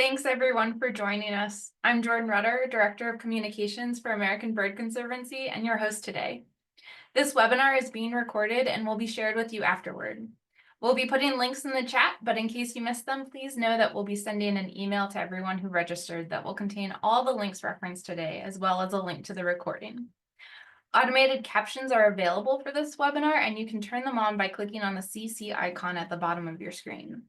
Thanks everyone for joining us. I'm Jordan Rutter, Director of Communications for American Bird Conservancy and your host today. This webinar is being recorded and will be shared with you afterward. We'll be putting links in the chat, but in case you missed them, please know that we'll be sending an email to everyone who registered that will contain all the links referenced today, as well as a link to the recording. Automated captions are available for this webinar, and you can turn them on by clicking on the CC icon at the bottom of your screen.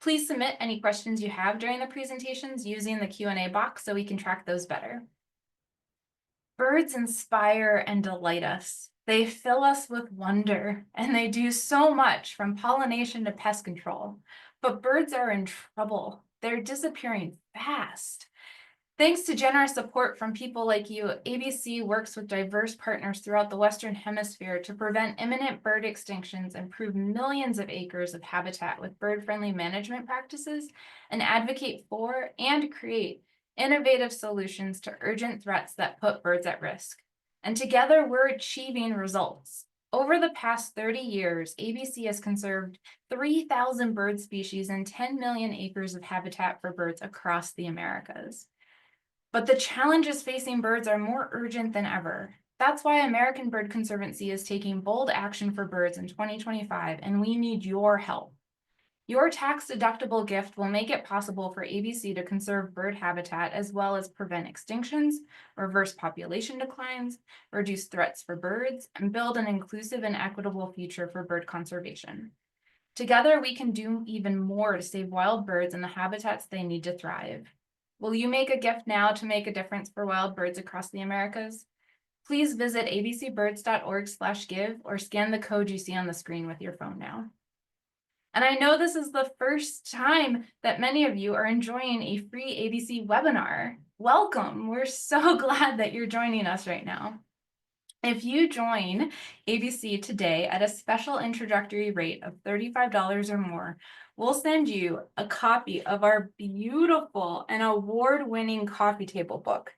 Please submit any questions you have during the presentations using the Q&A box so we can track those better. Birds inspire and delight us. They fill us with wonder, and they do so much from pollination to pest control. But birds are in trouble. They're disappearing fast. Thanks to generous support from people like you, ABC works with diverse partners throughout the Western Hemisphere to prevent imminent bird extinctions, improve millions of acres of habitat with bird-friendly management practices, and advocate for and create innovative solutions to urgent threats that put birds at risk. And together, we're achieving results. Over the past 30 years, ABC has conserved 3,000 bird species and 10 million acres of habitat for birds across the Americas. But the challenges facing birds are more urgent than ever. That's why American Bird Conservancy is taking bold action for birds in 2025, and we need your help. Your tax-deductible gift will make it possible for ABC to conserve bird habitat as well as prevent extinctions, reverse population declines, reduce threats for birds, and build an inclusive and equitable future for bird conservation. Together, we can do even more to save wild birds and the habitats they need to thrive. Will you make a gift now to make a difference for wild birds across the Americas? Please visit abcbirds.org/give or scan the code you see on the screen with your phone now. And I know this is the first time that many of you are enjoying a free ABC webinar. Welcome. We're so glad that you're joining us right now. If you join ABC today at a special introductory rate of $35 or more, we'll send you a copy of our beautiful and award-winning coffee table book,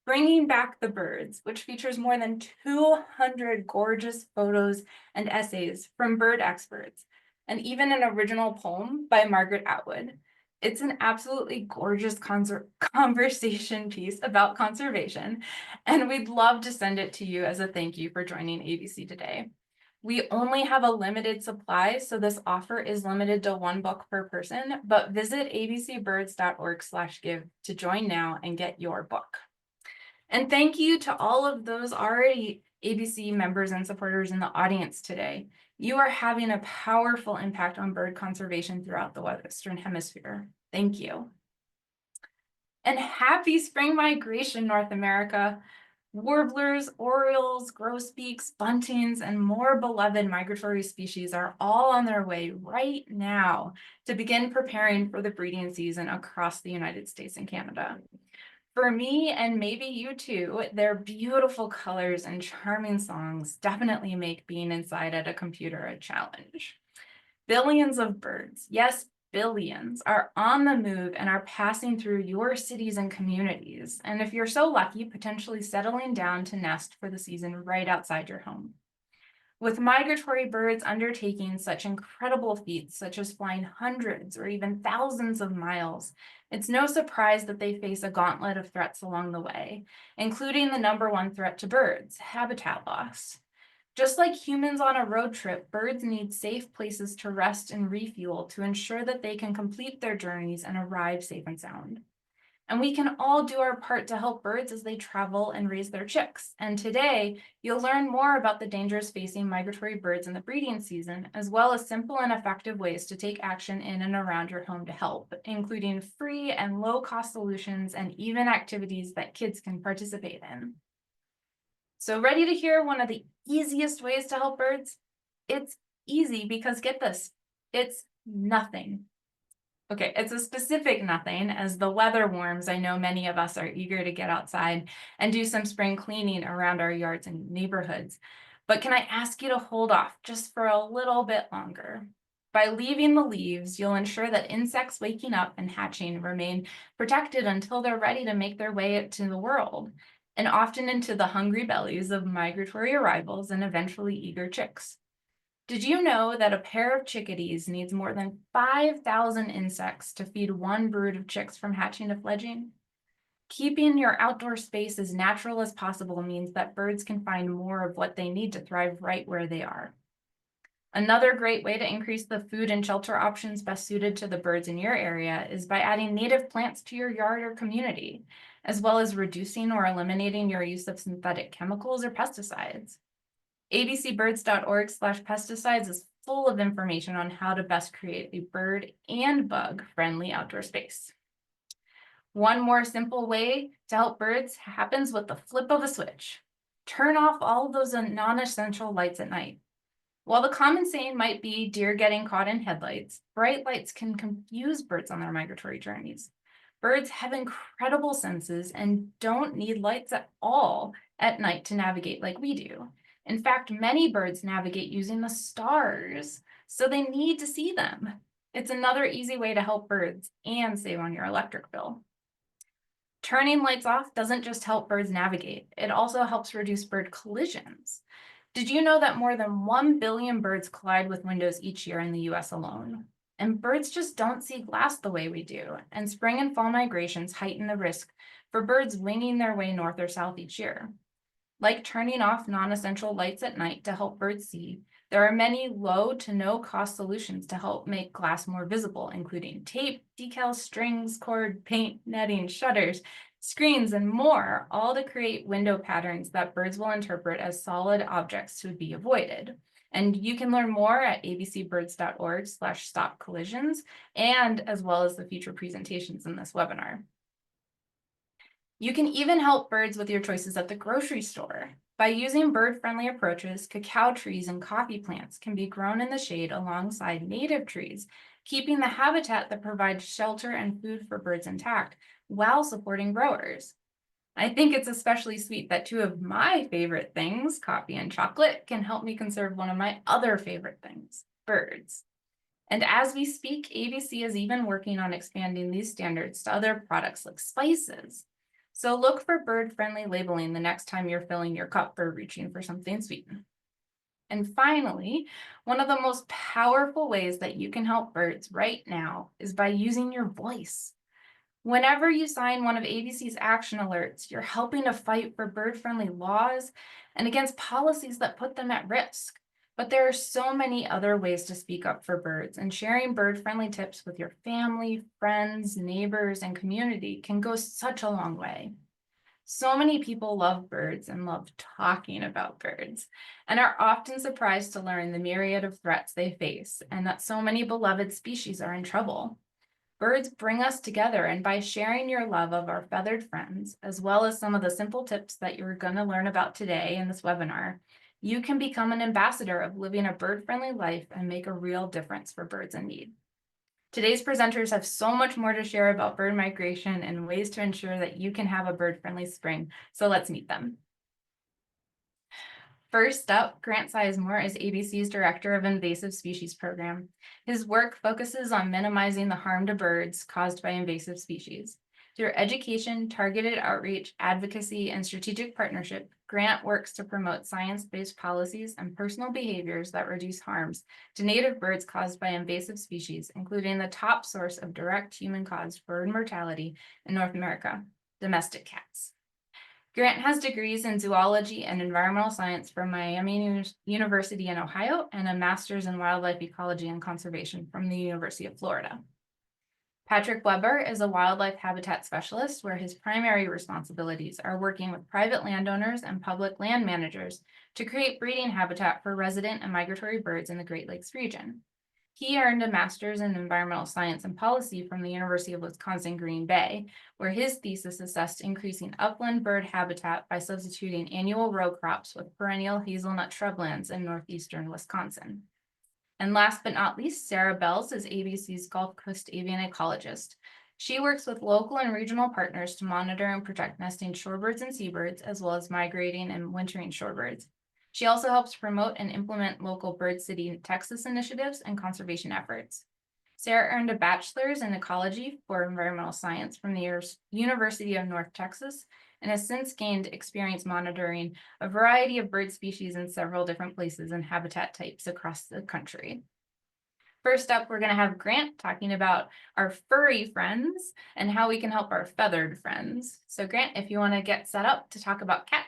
Bringing Back the Birds, which features more than 200 gorgeous photos and essays from bird experts, and even an original poem by Margaret Atwood. It's an absolutely gorgeous conversation piece about conservation, and we'd love to send it to you as a thank you for joining ABC today. We only have a limited supply, so this offer is limited to one book per person, but visit abcbirds.org/give to join now and get your book. And thank you to all of those already ABC members and supporters in the audience today. You are having a powerful impact on bird conservation throughout the Western Hemisphere. Thank you. And happy spring migration, North America. Warblers, orioles, grosbeaks, buntings, and more beloved migratory species are all on their way right now to begin preparing for the breeding season across the United States and Canada. For me, and maybe you too, their beautiful colors and charming songs definitely make being inside at a computer a challenge. Billions of birds, yes, billions, are on the move and are passing through your cities and communities. And if you're so lucky, potentially settling down to nest for the season right outside your home. With migratory birds undertaking such incredible feats, such as flying hundreds or even thousands of miles, it's no surprise that they face a gauntlet of threats along the way, including the #1 threat to birds, habitat loss. Just like humans on a road trip, birds need safe places to rest and refuel to ensure that they can complete their journeys and arrive safe and sound. And we can all do our part to help birds as they travel and raise their chicks. And today, you'll learn more about the dangers facing migratory birds in the breeding season, as well as simple and effective ways to take action in and around your home to help, including free and low-cost solutions and even activities that kids can participate in. So ready to hear one of the easiest ways to help birds? It's easy because get this, it's nothing. Okay, it's a specific nothing. As the weather warms, I know many of us are eager to get outside and do some spring cleaning around our yards and neighborhoods. But can I ask you to hold off just for a little bit longer? By leaving the leaves, you'll ensure that insects waking up and hatching remain protected until they're ready to make their way into the world, and often into the hungry bellies of migratory arrivals and eventually eager chicks. Did you know that a pair of chickadees needs more than 5,000 insects to feed one brood of chicks from hatching to fledging? Keeping your outdoor space as natural as possible means that birds can find more of what they need to thrive right where they are. Another great way to increase the food and shelter options best suited to the birds in your area is by adding native plants to your yard or community, as well as reducing or eliminating your use of synthetic chemicals or pesticides. abcbirds.org/pesticides is full of information on how to best create a bird and bug friendly outdoor space. One more simple way to help birds happens with the flip of a switch. Turn off all of those non-essential lights at night. While the common saying might be deer getting caught in headlights, bright lights can confuse birds on their migratory journeys. Birds have incredible senses and don't need lights at all at night to navigate like we do. In fact, many birds navigate using the stars, so they need to see them. It's another easy way to help birds and save on your electric bill. Turning lights off doesn't just help birds navigate, it also helps reduce bird collisions. Did you know that more than 1 billion birds collide with windows each year in the US alone? And birds just don't see glass the way we do, and spring and fall migrations heighten the risk for birds winging their way north or south each year. Like turning off non-essential lights at night to help birds see, there are many low to no cost solutions to help make glass more visible, including tape, decals, strings, cord, paint, netting, shutters, screens, and more, all to create window patterns that birds will interpret as solid objects to be avoided. And you can learn more at abcbirds.org/stop collisions, and as well as the future presentations in this webinar. You can even help birds with your choices at the grocery store. By using bird-friendly approaches, cacao trees and coffee plants can be grown in the shade alongside native trees, keeping the habitat that provides shelter and food for birds intact while supporting growers. I think it's especially sweet that two of my favorite things, coffee and chocolate, can help me conserve one of my other favorite things, birds. And as we speak, ABC is even working on expanding these standards to other products like spices. So look for bird-friendly labeling the next time you're filling your cup or reaching for something sweet. And finally, one of the most powerful ways that you can help birds right now is by using your voice. Whenever you sign one of ABC's action alerts, you're helping to fight for bird-friendly laws and against policies that put them at risk. But there are so many other ways to speak up for birds, and sharing bird-friendly tips with your family, friends, neighbors, and community can go such a long way. So many people love birds and love talking about birds, and are often surprised to learn the myriad of threats they face, and that so many beloved species are in trouble. Birds bring us together, and by sharing your love of our feathered friends, as well as some of the simple tips that you're going to learn about today in this webinar, you can become an ambassador of living a bird-friendly life and make a real difference for birds in need. Today's presenters have so much more to share about bird migration and ways to ensure that you can have a bird-friendly spring, so let's meet them. First up, Grant Sizemore is ABC's Director of Invasive Species Program. His work focuses on minimizing the harm to birds caused by invasive species. Through education, targeted outreach, advocacy, and strategic partnership, Grant works to promote science-based policies and personal behaviors that reduce harms to native birds caused by invasive species, including the top source of direct human-caused bird mortality in North America, domestic cats. Grant has degrees in zoology and environmental science from Miami University in Ohio and a master's in wildlife ecology and conservation from the University of Florida. Patrick Weber is a wildlife habitat specialist where his primary responsibilities are working with private landowners and public land managers to create breeding habitat for resident and migratory birds in the Great Lakes region. He earned a master's in environmental science and policy from the University of Wisconsin Green Bay, where his thesis assessed increasing upland bird habitat by substituting annual row crops with perennial hazelnut shrublands in northeastern Wisconsin. And last but not least, Sarah Bells is ABC's Gulf Coast Avian Ecologist. She works with local and regional partners to monitor and protect nesting shorebirds and seabirds, as well as migrating and wintering shorebirds. She also helps promote and implement local Bird City Texas initiatives and conservation efforts. Sarah earned a bachelor's in ecology for environmental science from the University of North Texas and has since gained experience monitoring a variety of bird species in several different places and habitat types across the country. First up, we're going to have Grant talking about our furry friends and how we can help our feathered friends. So Grant, if you want to get set up to talk about cats.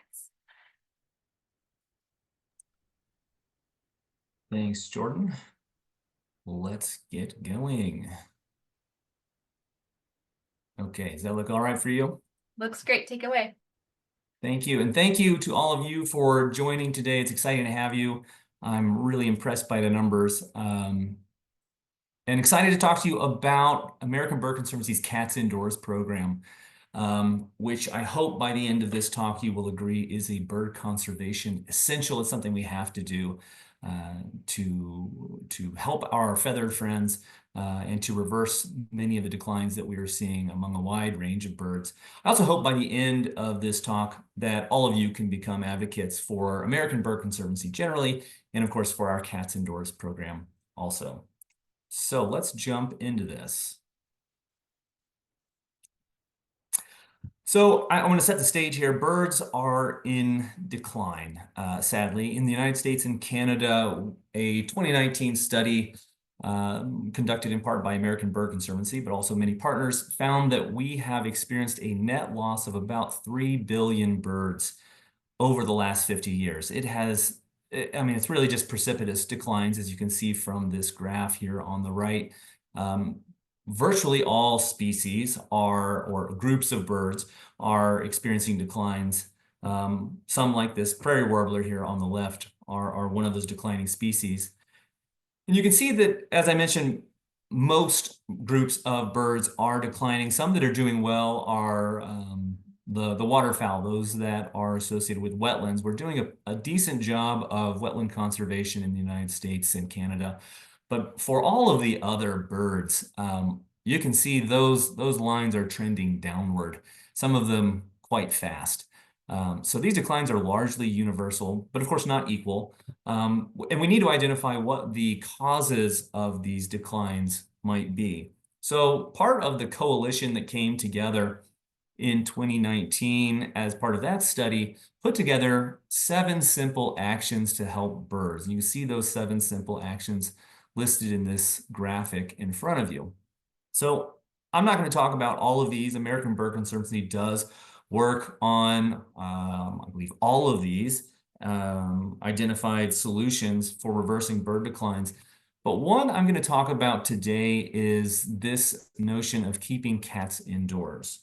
Thanks, Jordan. Let's get going. Okay, does that look all right for you? Looks great. Take it away. Thank you. And thank you to all of you for joining today. It's exciting to have you. I'm really impressed by the numbers. And excited to talk to you about American Bird Conservancy's Cats Indoors program, which I hope by the end of this talk you will agree is a bird conservation essential. It's something we have to do to help our feathered friends and to reverse many of the declines that we are seeing among a wide range of birds. I also hope by the end of this talk that all of you can become advocates for American Bird Conservancy generally, and of course for our Cats Indoors program also. So let's jump into this. So I want to set the stage here. Birds are in decline, sadly. In the United States and Canada, a 2019 study conducted in part by American Bird Conservancy, but also many partners, found that we have experienced a net loss of about 3 billion birds over the last 50 years. It has, I mean, it's really just precipitous declines, as you can see from this graph here on the right. Virtually all species are, or groups of birds, are experiencing declines. Some, like this prairie warbler here on the left, are one of those declining species. And you can see that, as I mentioned, most groups of birds are declining. Some that are doing well are the waterfowl, those that are associated with wetlands. We're doing a decent job of wetland conservation in the United States and Canada. But for all of the other birds, you can see those lines are trending downward, some of them quite fast. So these declines are largely universal, but of course not equal. And we need to identify what the causes of these declines might be. So part of the coalition that came together in 2019 as part of that study put together 7 simple actions to help birds. And you see those 7 simple actions listed in this graphic in front of you. So I'm not going to talk about all of these. American Bird Conservancy does work on, I believe, all of these identified solutions for reversing bird declines. But one I'm going to talk about today is this notion of keeping cats indoors.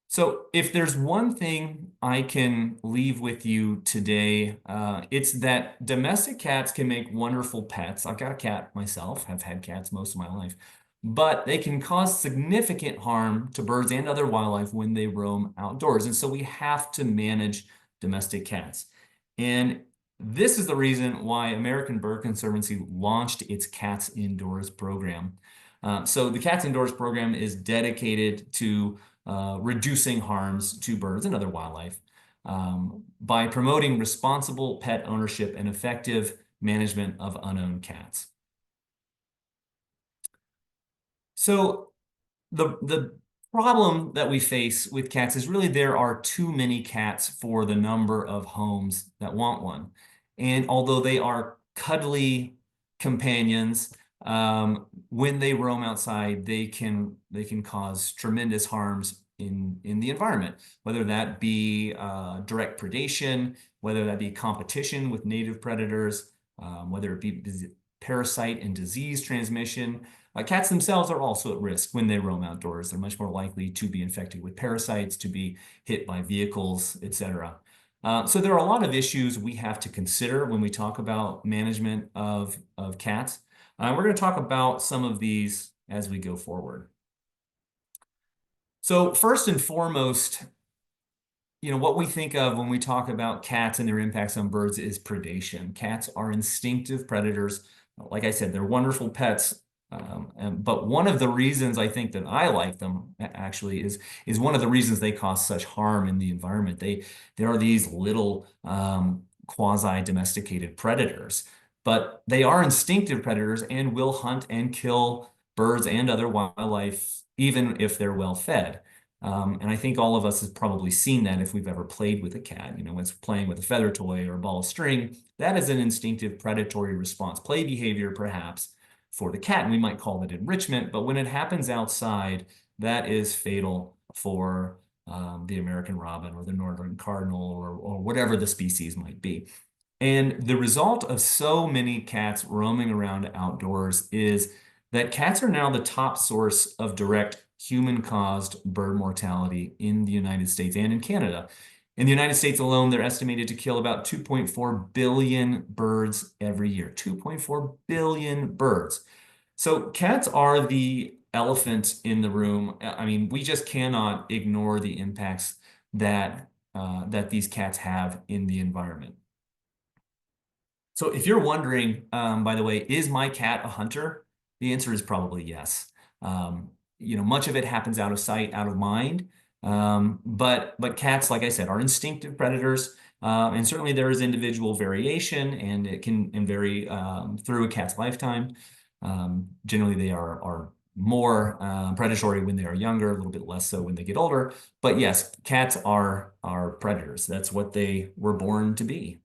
So if there's one thing I can leave with you today, it's that domestic cats can make wonderful pets. I've got a cat myself, have had cats most of my life, but they can cause significant harm to birds and other wildlife when they roam outdoors. And so we have to manage domestic cats. And this is the reason why American Bird Conservancy launched its Cats Indoors program. So the Cats Indoors program is dedicated to reducing harms to birds and other wildlife by promoting responsible pet ownership and effective management of unowned cats. So the problem that we face with cats is really there are too many cats for the number of homes that want one. And although they are cuddly companions, when they roam outside, they can cause tremendous harms in the environment, whether that be direct predation, whether that be competition with native predators, whether it be parasite and disease transmission. Cats themselves are also at risk when they roam outdoors. They're much more likely to be infected with parasites, to be hit by vehicles, etc. So there are a lot of issues we have to consider when we talk about management of cats. We're going to talk about some of these as we go forward. So first and foremost, what we think of when we talk about cats and their impacts on birds is predation. Cats are instinctive predators. Like I said, they're wonderful pets. But one of the reasons I think that I like them actually is one of the reasons they cause such harm in the environment. They are these little quasi-domesticated predators. but they are instinctive predators and will hunt and kill birds and other wildlife, even if they're well fed. And I think all of us have probably seen that if we've ever played with a cat. You know, when it's playing with a feather toy or a ball of string, that is an instinctive predatory response, play behavior perhaps for the cat. And we might call it enrichment, but when it happens outside, that is fatal for the American robin or the northern cardinal or whatever the species might be. And the result of so many cats roaming around outdoors is that cats are now the top source of direct human-caused bird mortality in the United States and in Canada. In the United States alone, they're estimated to kill about 2.4 billion birds every year. 2.4 billion birds. So cats are the elephant in the room. I mean, we just cannot ignore the impacts that these cats have in the environment. So if you're wondering, by the way, is my cat a hunter? The answer is probably yes. You know, much of it happens out of sight, out of mind. But cats, like I said, are instinctive predators. And certainly there is individual variation, and it can vary through a cat's lifetime. Generally, they are more predatory when they are younger, a little bit less so when they get older. But yes, cats are predators. That's what they were born to be.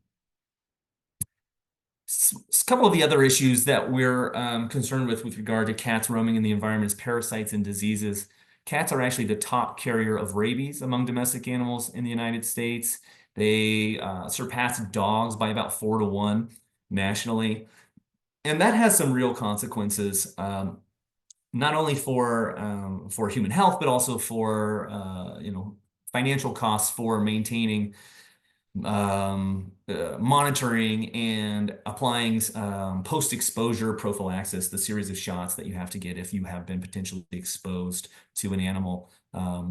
A couple of the other issues that we're concerned with regard to cats roaming in the environment is parasites and diseases. Cats are actually the top carrier of rabies among domestic animals in the United States. They surpass dogs by about 4 to 1 nationally. And that has some real consequences, not only for human health, but also for financial costs for maintaining monitoring and applying post-exposure prophylaxis, the series of shots that you have to get if you have been potentially exposed to an animal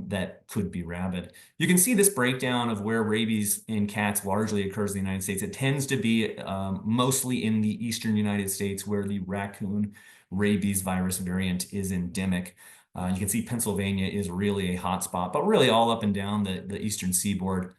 that could be rabid. You can see this breakdown of where rabies in cats largely occurs in the United States. It tends to be mostly in the eastern United States, where the raccoon rabies virus variant is endemic. You can see Pennsylvania is really a hot spot, but really all up and down the eastern seaboard.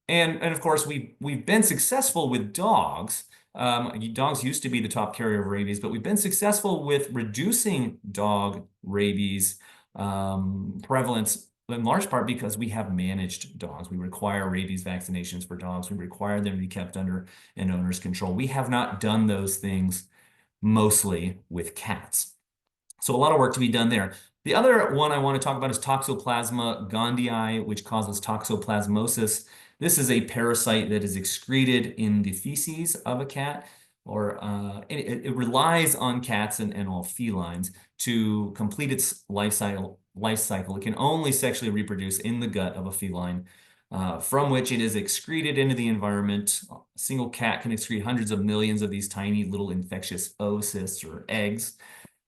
And of course, we've been successful with dogs. Dogs used to be the top carrier of rabies, but we've been successful with reducing dog rabies prevalence in large part because we have managed dogs. We require rabies vaccinations for dogs. We require them to be kept under an owner's control. We have not done those things mostly with cats. So a lot of work to be done there. The other one I want to talk about is Toxoplasma gondii, which causes toxoplasmosis. This is a parasite that is excreted in the feces of a cat, or it relies on cats and all felines to complete its life cycle. It can only sexually reproduce in the gut of a feline, from which it is excreted into the environment. A single cat can excrete hundreds of millions of these tiny little infectious oocysts or eggs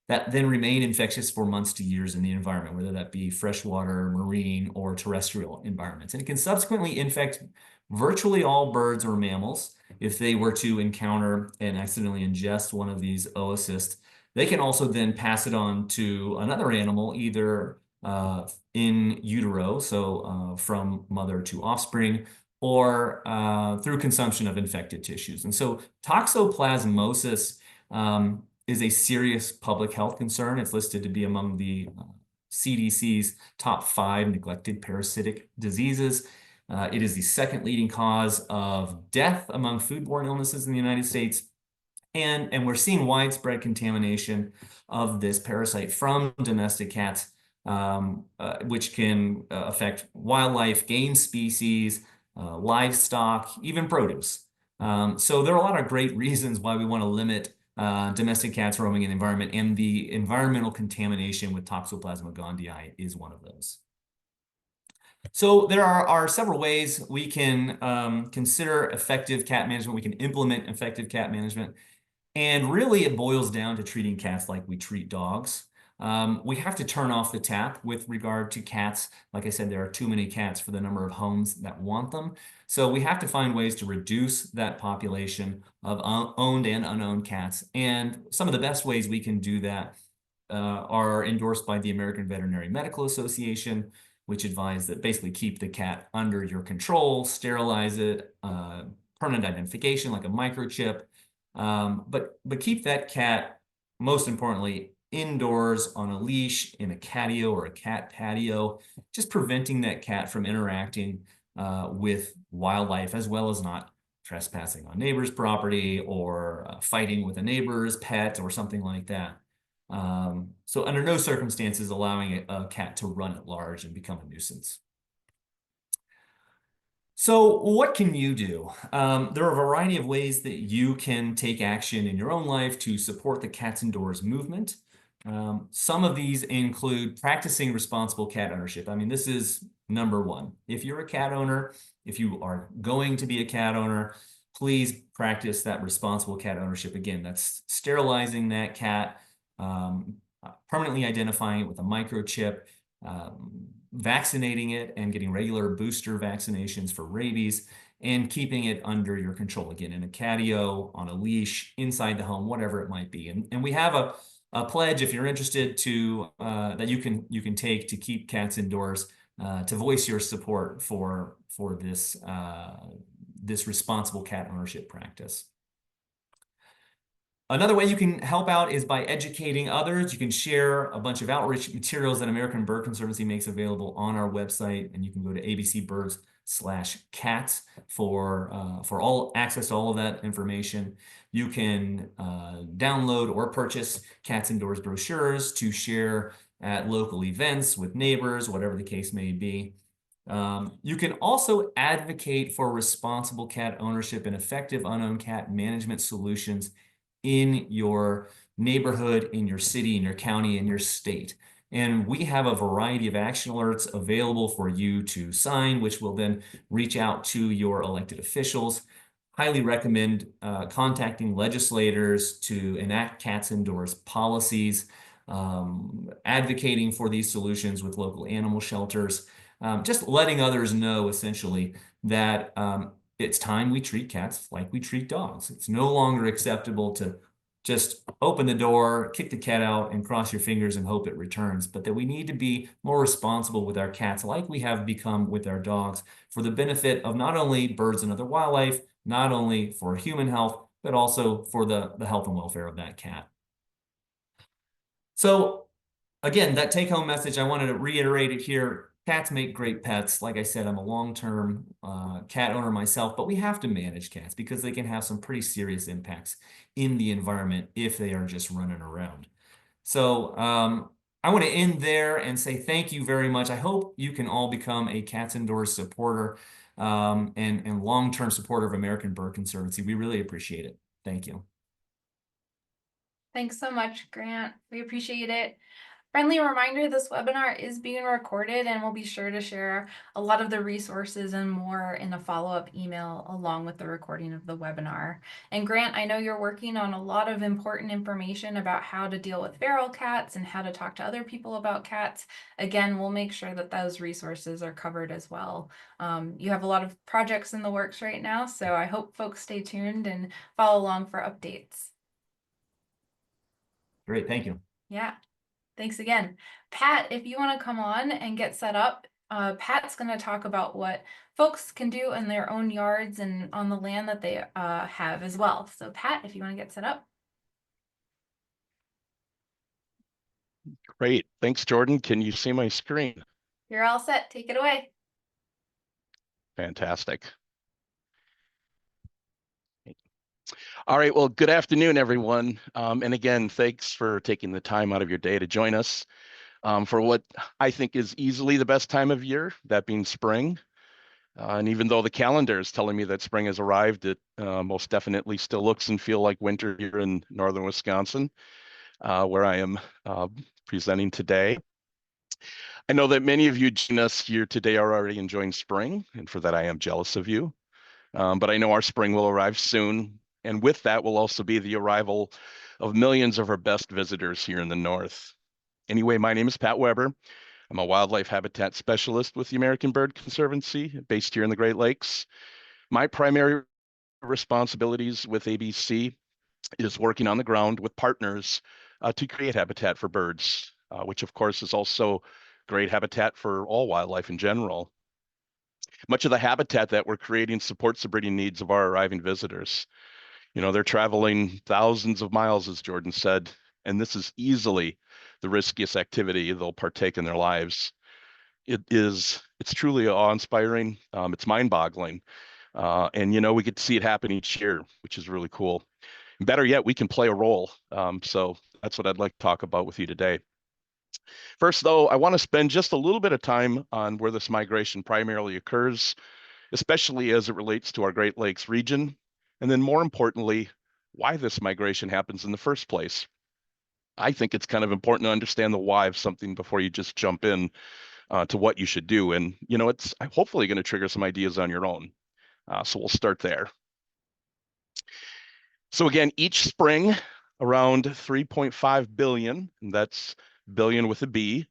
that then remain infectious for months to years in the environment, whether that be freshwater, marine, or terrestrial environments. And it can subsequently infect virtually all birds or mammals if they were to encounter and accidentally ingest one of these oocysts. They can also then pass it on to another animal, either in utero, so from mother to offspring, or through consumption of infected tissues. And so toxoplasmosis is a serious public health concern. It's listed to be among the CDC's top 5 neglected parasitic diseases. It is the second leading cause of death among foodborne illnesses in the United States. And we're seeing widespread contamination of this parasite from domestic cats, which can affect wildlife, game species, livestock, even produce. So there are a lot of great reasons why we want to limit domestic cats roaming in the environment, and the environmental contamination with Toxoplasma gondii is one of those. So there are several ways we can consider effective cat management. We can implement effective cat management. And really, it boils down to treating cats like we treat dogs. We have to turn off the tap with regard to cats. Like I said, there are too many cats for the number of homes that want them. So we have to find ways to reduce that population of owned and unowned cats. And some of the best ways we can do that are endorsed by the American Veterinary Medical Association, which advise that basically keep the cat under your control, sterilize it, permanent identification like a microchip, But keep that cat, most importantly, indoors on a leash in a catio or a cat patio, just preventing that cat from interacting with wildlife, as well as not trespassing on neighbor's property or fighting with a neighbor's pet or something like that. So under no circumstances allowing a cat to run at large and become a nuisance. So what can you do? There are a variety of ways that you can take action in your own life to support the cats indoors movement. Some of these include practicing responsible cat ownership. I mean, this is number one. If you're a cat owner, if you are going to be a cat owner, please practice that responsible cat ownership. Again, that's sterilizing that cat, permanently identifying it with a microchip, vaccinating it and getting regular booster vaccinations for rabies, and keeping it under your control, again, in a catio, on a leash, inside the home, whatever it might be. And we have a pledge, if you're interested, to that you can take to keep cats indoors, to voice your support for this this responsible cat ownership practice. Another way you can help out is by educating others. You can share a bunch of outreach materials that American Bird Conservancy makes available on our website, and you can go to abcbirds/cats for all access to all of that information. You can download or purchase Cats Indoors brochures to share at local events with neighbors, whatever the case may be. You can also advocate for responsible cat ownership and effective unowned cat management solutions in your neighborhood, in your city, in your county, in your state. And we have a variety of action alerts available for you to sign, which will then reach out to your elected officials. Highly recommend contacting legislators to enact cats indoors policies, advocating for these solutions with local animal shelters, just letting others know essentially that it's time we treat cats like we treat dogs. It's no longer acceptable to just open the door, kick the cat out, and cross your fingers and hope it returns, but that we need to be more responsible with our cats like we have become with our dogs, for the benefit of not only birds and other wildlife, not only for human health, but also for the health and welfare of that cat. So again, that take-home message, I wanted to reiterate it here. Cats make great pets. Like I said, I'm a long-term cat owner myself, but we have to manage cats because they can have some pretty serious impacts in the environment if they are just running around. So I want to end there and say thank you very much. I hope you can all become a Cats Indoors supporter and long-term supporter of American Bird Conservancy. We really appreciate it. Thank you. Thanks so much, Grant. We appreciate it. Friendly reminder, this webinar is being recorded, and we'll be sure to share a lot of the resources and more in a follow-up email along with the recording of the webinar. And Grant, I know you're working on a lot of important information about how to deal with feral cats and how to talk to other people about cats. Again, we'll make sure that those resources are covered as well. You have a lot of projects in the works right now, so I hope folks stay tuned and follow along for updates. Great, thank you. Yeah. Thanks again. Pat, if you want to come on and get set up, Pat's going to talk about what folks can do in their own yards and on the land that they have as well. So Pat, if you want to get set up. Great. Thanks, Jordan. Can you see my screen? You're all set. Take it away. Fantastic. All right. Well, good afternoon, everyone. And again, thanks for taking the time out of your day to join us for what I think is easily the best time of year, that being spring. And even though the calendar is telling me that spring has arrived, it most definitely still looks and feels like winter here in northern Wisconsin, where I am presenting today. I know that many of you joining us here today are already enjoying spring, and for that I am jealous of you. But I know our spring will arrive soon, and with that will also be the arrival of millions of our best visitors here in the north. Anyway, my name is Pat Weber. I'm a wildlife habitat specialist with the American Bird Conservancy based here in the Great Lakes. My primary responsibilities with ABC is working on the ground with partners to create habitat for birds, which of course is also great habitat for all wildlife in general. Much of the habitat that we're creating supports the breeding needs of our arriving visitors. They're traveling thousands of miles, as Jordan said, and this is easily the riskiest activity they'll partake in their lives. It's truly awe-inspiring. It's mind-boggling. And we get to see it happen each year, which is really cool. And better yet, we can play a role. So that's what I'd like to talk about with you today. First, though, I want to spend just a little bit of time on where this migration primarily occurs, especially as it relates to our Great Lakes region. And then more importantly, why this migration happens in the first place. I think it's kind of important to understand the why of something before you just jump in to what you should do. And, it's hopefully going to trigger some ideas on your own. So we'll start there. So again, each spring, around 3.5 billion, and that's billion with a B,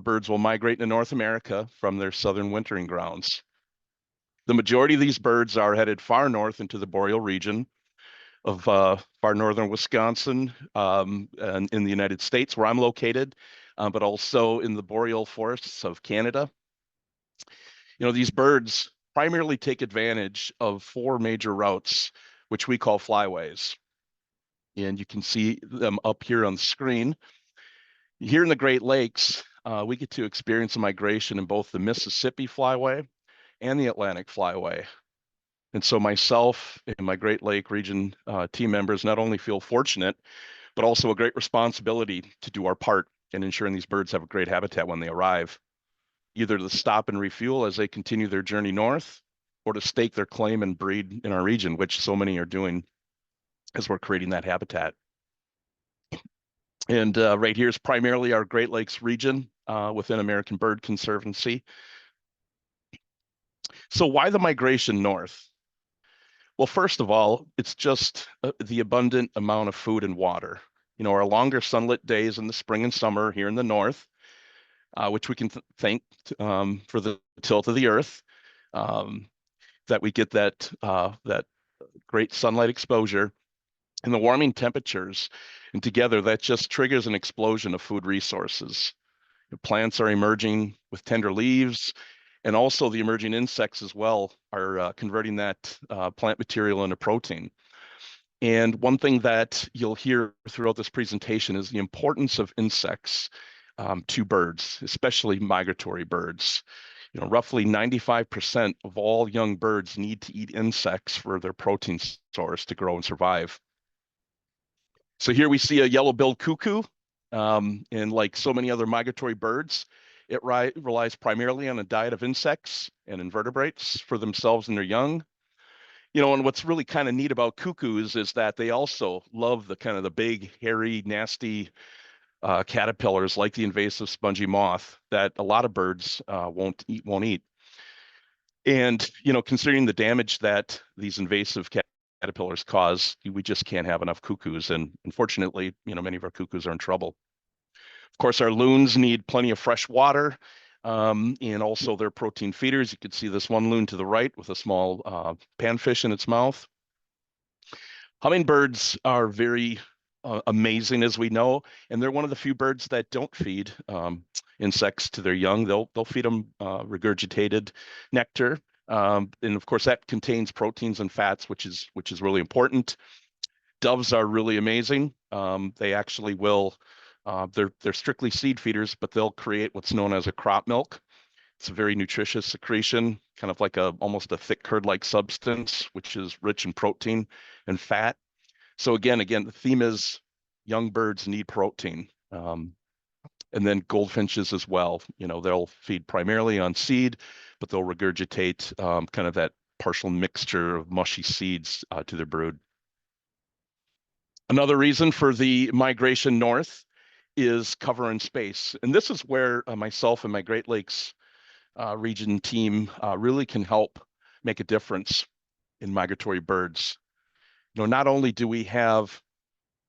birds will migrate to North America from their southern wintering grounds. The majority of these birds are headed far north into the boreal region of far northern Wisconsin and in the United States, where I'm located, but also in the boreal forests of Canada. These birds primarily take advantage of 4 major routes, which we call flyways. And you can see them up here on the screen. Here in the Great Lakes, we get to experience a migration in both the Mississippi flyway and the Atlantic flyway. And so myself and my Great Lake region team members not only feel fortunate, but also a great responsibility to do our part in ensuring these birds have a great habitat when they arrive, either to stop and refuel as they continue their journey north, or to stake their claim and breed in our region, which so many are doing as we're creating that habitat. And right here is primarily our Great Lakes region within American Bird Conservancy. So why the migration north? Well, first of all, it's just the abundant amount of food and water. Our longer sunlit days in the spring and summer here in the north, which we can thank for the tilt of the earth, that we get that great sunlight exposure and the warming temperatures. And together, that just triggers an explosion of food resources. The plants are emerging with tender leaves, and also the emerging insects as well are converting that plant material into protein. And one thing that you'll hear throughout this presentation is the importance of insects to birds, especially migratory birds. Roughly 95% of all young birds need to eat insects for their protein source to grow and survive. So here we see a yellow-billed cuckoo, and like so many other migratory birds, it relies primarily on a diet of insects and invertebrates for themselves and their young. And what's really kind of neat about cuckoos is that they also love the big, hairy, nasty caterpillars like the invasive spongy moth that a lot of birds won't eat. And, considering the damage that these invasive caterpillars cause, we just can't have enough cuckoos. And unfortunately, many of our cuckoos are in trouble. Of course, our loons need plenty of fresh water, and also they're protein feeders. You can see this one loon to the right with a small panfish in its mouth. Hummingbirds are very amazing, as we know, and they're one of the few birds that don't feed insects to their young. They'll feed them regurgitated nectar, and of course that contains proteins and fats, which is really important. Doves are really amazing. They actually will. They're strictly seed feeders, but they'll create what's known as a crop milk. It's a very nutritious secretion, kind of like almost a thick curd-like substance, which is rich in protein and fat. So again, the theme is young birds need protein. And then goldfinches as well. They'll feed primarily on seed, but they'll regurgitate kind of that partial mixture of mushy seeds to their brood. Another reason for the migration north is cover and space. And this is where myself and my Great Lakes region team really can help make a difference in migratory birds. Not only do we have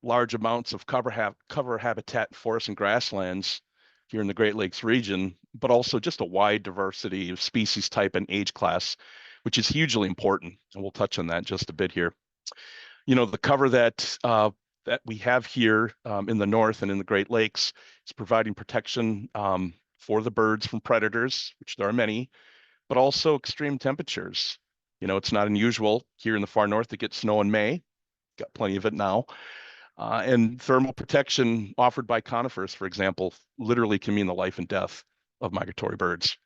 large amounts of cover habitat, forests and grasslands here in the Great Lakes region, but also just a wide diversity of species type and age class, which is hugely important. And we'll touch on that just a bit here. The cover that we have here in the north and in the Great Lakes is providing protection for the birds from predators, which there are many, but also extreme temperatures. It's not unusual here in the far north to get snow in May, got plenty of it now. And thermal protection offered by conifers, for example, literally can mean the life and death of migratory birds.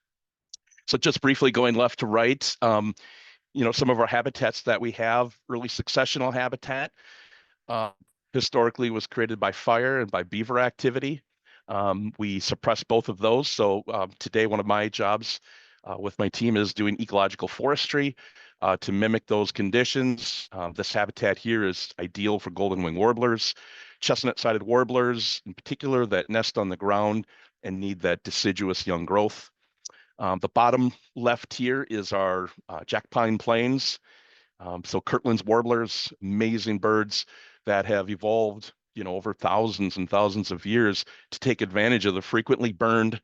So just briefly going left to right, some of our habitats that we have, early successional habitat, uh, historically was created by fire and by beaver activity. We suppress both of those. So today, one of my jobs with my team is doing ecological forestry to mimic those conditions. This habitat here is ideal for golden-winged warblers, chestnut-sided warblers in particular that nest on the ground and need that deciduous young growth. The bottom left here is our jack pine plains. So Kirtland's warblers, amazing birds that have evolved, over thousands and thousands of years to take advantage of the frequently burned,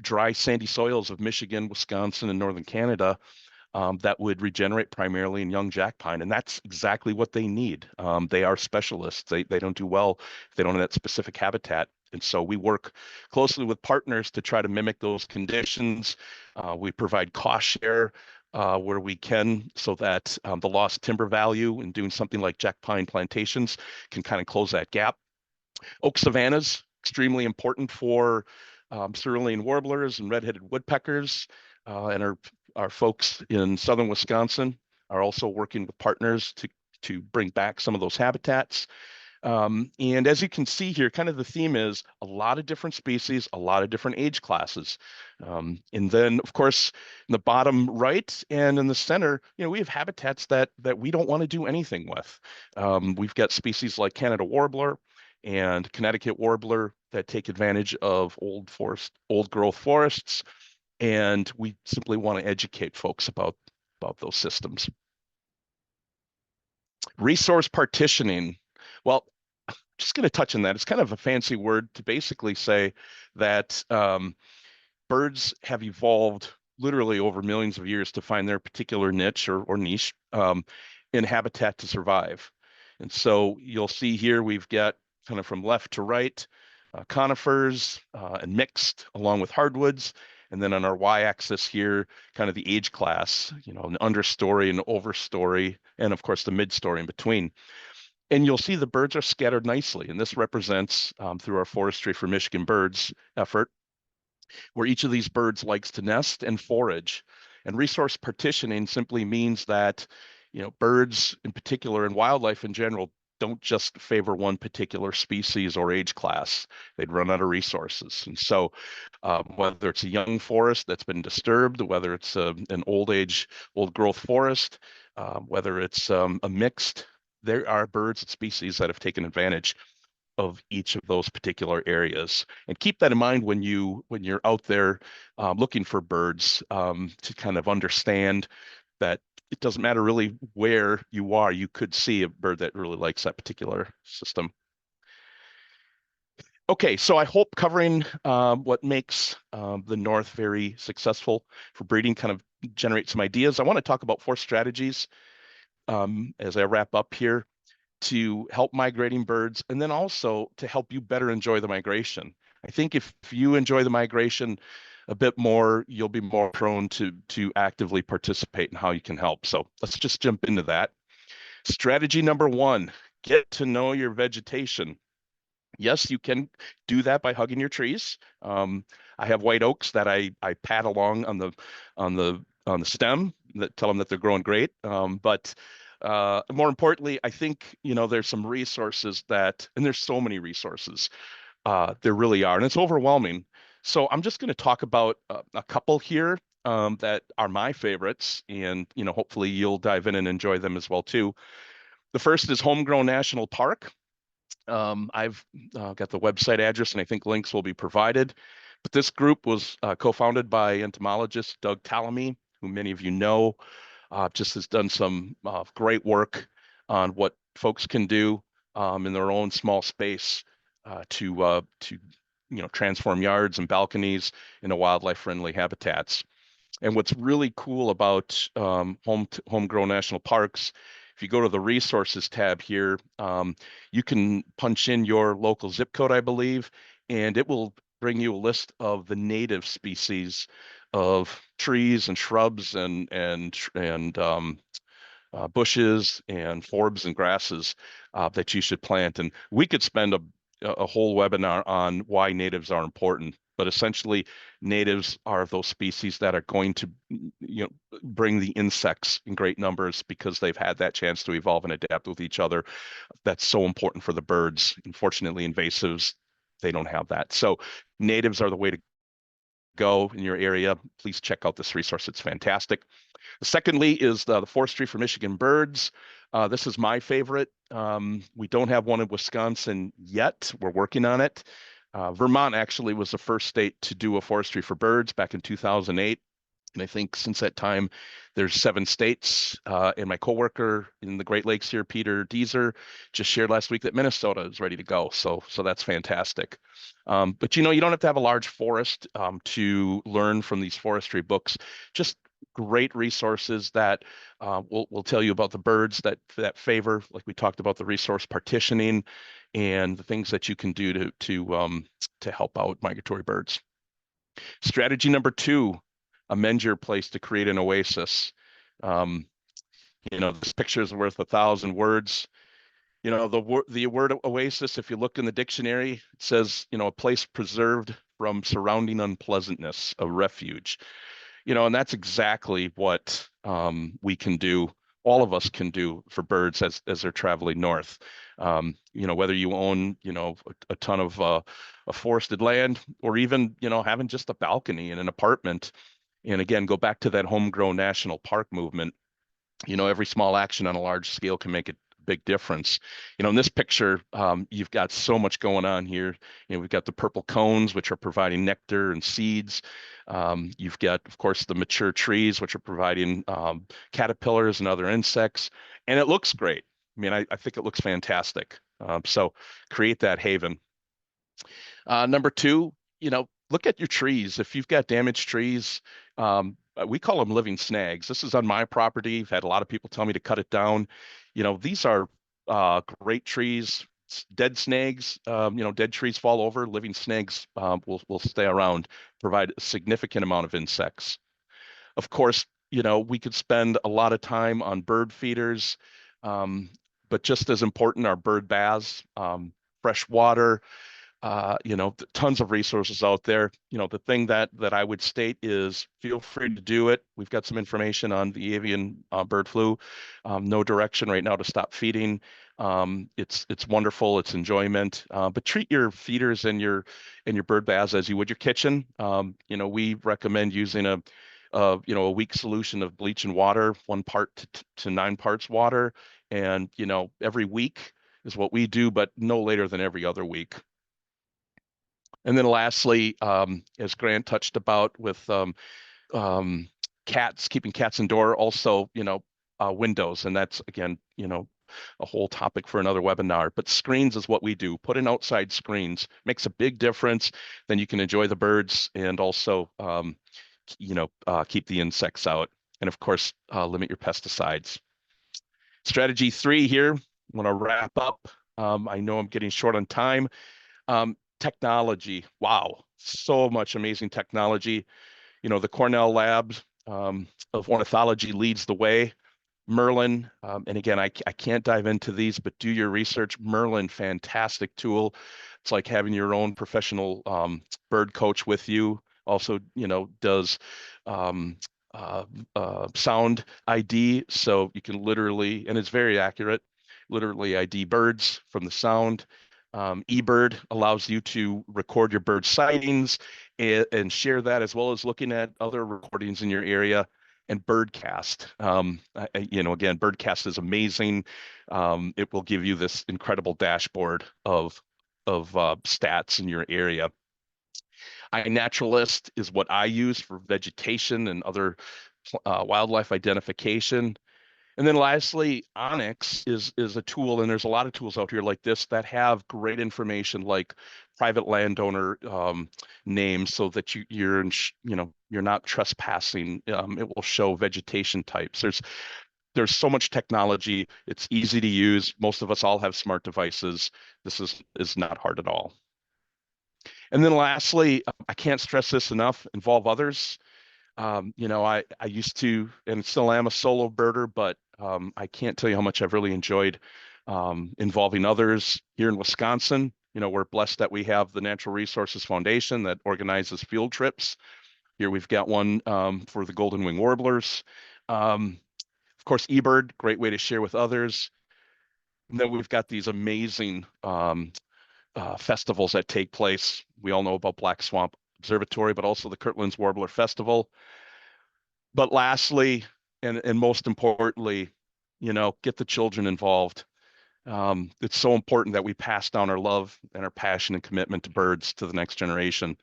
dry, sandy soils of Michigan, Wisconsin, and northern Canada that would regenerate primarily in young jack pine. And that's exactly what they need. They are specialists. They don't do well if they don't have that specific habitat. And so we work closely with partners to try to mimic those conditions. We provide cost share where we can so that the lost timber value in doing something like jack pine plantations can kind of close that gap. Oak savannas, extremely important for cerulean warblers and red-headed woodpeckers, and our folks in southern Wisconsin are also working with partners to bring back some of those habitats. And as you can see here, kind of the theme is a lot of different species, a lot of different age classes. And then, of course, in the bottom right and in the center, we have habitats that we don't want to do anything with. We've got species like Canada Warbler and Connecticut Warbler that take advantage of old growth forests. And we simply want to educate folks about those systems. Resource partitioning. Well, just going to touch on that. It's kind of a fancy word to basically say that birds have evolved literally over millions of years to find their particular niche or niche in habitat to survive. And so you'll see here we've got kind of from left to right conifers and mixed along with hardwoods. And then on our y-axis here, kind of the age class, an understory and overstory, and of course the mid-story in between. And you'll see the birds are scattered nicely. And this represents, through our Forestry for Michigan Birds effort, where each of these birds likes to nest and forage. And resource partitioning simply means that, birds in particular and wildlife in general don't just favor one particular species or age class. They'd run out of resources. And so whether it's a young forest that's been disturbed, whether it's an old growth forest, whether it's a mixed, there are birds and species that have taken advantage of each of those particular areas. And keep that in mind when you're out there looking for birds, to kind of understand that it doesn't matter really where you are, you could see a bird that really likes that particular system. Okay, so I hope covering what makes the North very successful for breeding kind of generate some ideas. I want to talk about 4 strategies as I wrap up here to help migrating birds, and then also to help you better enjoy the migration. I think if you enjoy the migration a bit more, you'll be more prone to actively participate in how you can help. So let's just jump into that. Strategy number 1, get to know your vegetation. Yes, you can do that by hugging your trees. I have white oaks that I pat along on the stem that tell them that they're growing great. But more importantly, I think, there's some resources and there's so many resources. There really are, and it's overwhelming. So I'm just going to talk about a couple here that are my favorites, and, hopefully you'll dive in and enjoy them as well too. The first is Homegrown National Park. I've got the website address, and I think links will be provided. But this group was co-founded by entomologist Doug Tallamy, who many of you know, just has done some great work on what folks can do in their own small space to transform yards and balconies into wildlife-friendly habitats. And what's really cool about homegrown national parks, if you go to the resources tab here, you can punch in your local zip code, I believe, and it will bring you a list of the native species of trees and shrubs and bushes and forbs and grasses that you should plant. And we could spend a whole webinar on why natives are important. But essentially, natives are those species that are going to, bring the insects in great numbers because they've had that chance to evolve and adapt with each other. That's so important for the birds. Unfortunately, invasives, they don't have that. So natives are the way to go in your area. Please check out this resource. It's fantastic. Secondly is the forestry for Michigan birds. This is my favorite. We don't have one in Wisconsin yet. We're working on it. Vermont actually was the first state to do a forestry for birds back in 2008. And I think since that time, there's 7 states. And my coworker in the Great Lakes here, Peter Deezer, just shared last week that Minnesota is ready to go. So that's fantastic. But you don't have to have a large forest to learn from these forestry books. Just great resources that will tell you about the birds that favor, like we talked about, the resource partitioning and the things that you can do to help out migratory birds. Strategy number 2, amend your place to create an oasis. This picture is worth 1,000 words. The word oasis, if you look in the dictionary, it says, a place preserved from surrounding unpleasantness, a refuge. And that's exactly what we can do. All of us can do for birds as they're traveling north. Whether you own, a ton of a forested land, or even, having just a balcony in an apartment. And again, go back to that homegrown national park movement. Every small action on a large scale can make a big difference. In this picture, you've got so much going on here. We've got the purple cones, which are providing nectar and seeds. You've got, of course, the mature trees, which are providing caterpillars and other insects. And it looks great. I think it looks fantastic. So create that haven. Number 2, look at your trees. If you've got damaged trees, we call them living snags. This is on my property. I've had a lot of people tell me to cut it down. These are great trees. Dead snags, dead trees fall over. Living snags will stay around, provide a significant amount of insects. Of course, we could spend a lot of time on bird feeders, but just as important are bird baths, fresh water. Tons of resources out there. The thing that I would state is feel free to do it. We've got some information on the avian bird flu. No direction right now to stop feeding. It's wonderful. It's enjoyment. But treat your feeders and your bird baths as you would your kitchen. We recommend using a weak solution of bleach and water, 1 part to 9 parts water, and every week is what we do, but no later than every other week. And then lastly, as Grant touched about with cats, keeping cats indoor, also, windows. And that's, again, a whole topic for another webinar. But screens is what we do. Put in outside screens. Makes a big difference. Then you can enjoy the birds and also, keep the insects out. And of course, limit your pesticides. Strategy 3 here. I want to wrap up. I know I'm getting short on time. Technology. Wow. So much amazing technology. The Cornell Labs of ornithology leads the way. Merlin, and again, I can't dive into these, but do your research. Merlin, fantastic tool. It's like having your own professional bird coach with you. Also, does sound ID, so you can literally, and it's very accurate, literally ID birds from the sound. eBird allows you to record your bird sightings and share that, as well as looking at other recordings in your area. And Birdcast, again, Birdcast is amazing. It will give you this incredible dashboard of stats in your area. iNaturalist is what I use for vegetation and other wildlife identification. And then lastly, Onyx is a tool, and there's a lot of tools out here like this that have great information, like private landowner names, so that you're not trespassing. It will show vegetation types. There's so much technology. It's easy to use. Most of us all have smart devices. This is not hard at all. And then lastly, I can't stress this enough: involve others. I used to, and still am, a solo birder, but I can't tell you how much I've really enjoyed involving others here in Wisconsin. You know, we're blessed that we have the Natural Resources Foundation that organizes field trips. Here we've got one for the golden wing warblers. Of course, eBird, great way to share with others. And then we've got these amazing festivals that take place. We all know about Black Swamp Observatory, but also the Kirtland's Warbler Festival. But lastly, and most importantly, you know, get the children involved. It's so important that we pass down our love and our passion and commitment to birds to the next generation.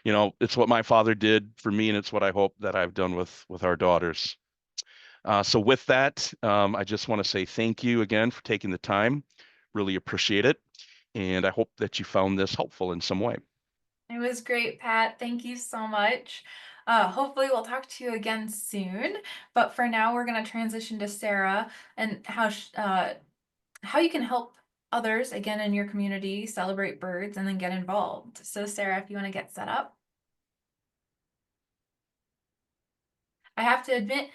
You know, it's what my father did for me, and it's what I hope that I've done with our daughters. So with that, I just want to say thank you again for taking the time. Really appreciate it. And I hope that you found this helpful in some way. It was great, Pat. Thank you so much. Hopefully we'll talk to you again soon. But for now, we're going to transition to Sarah and how you can help others, again, in your community, celebrate birds and then get involved. So Sarah, if you want to get set up. I have to admit,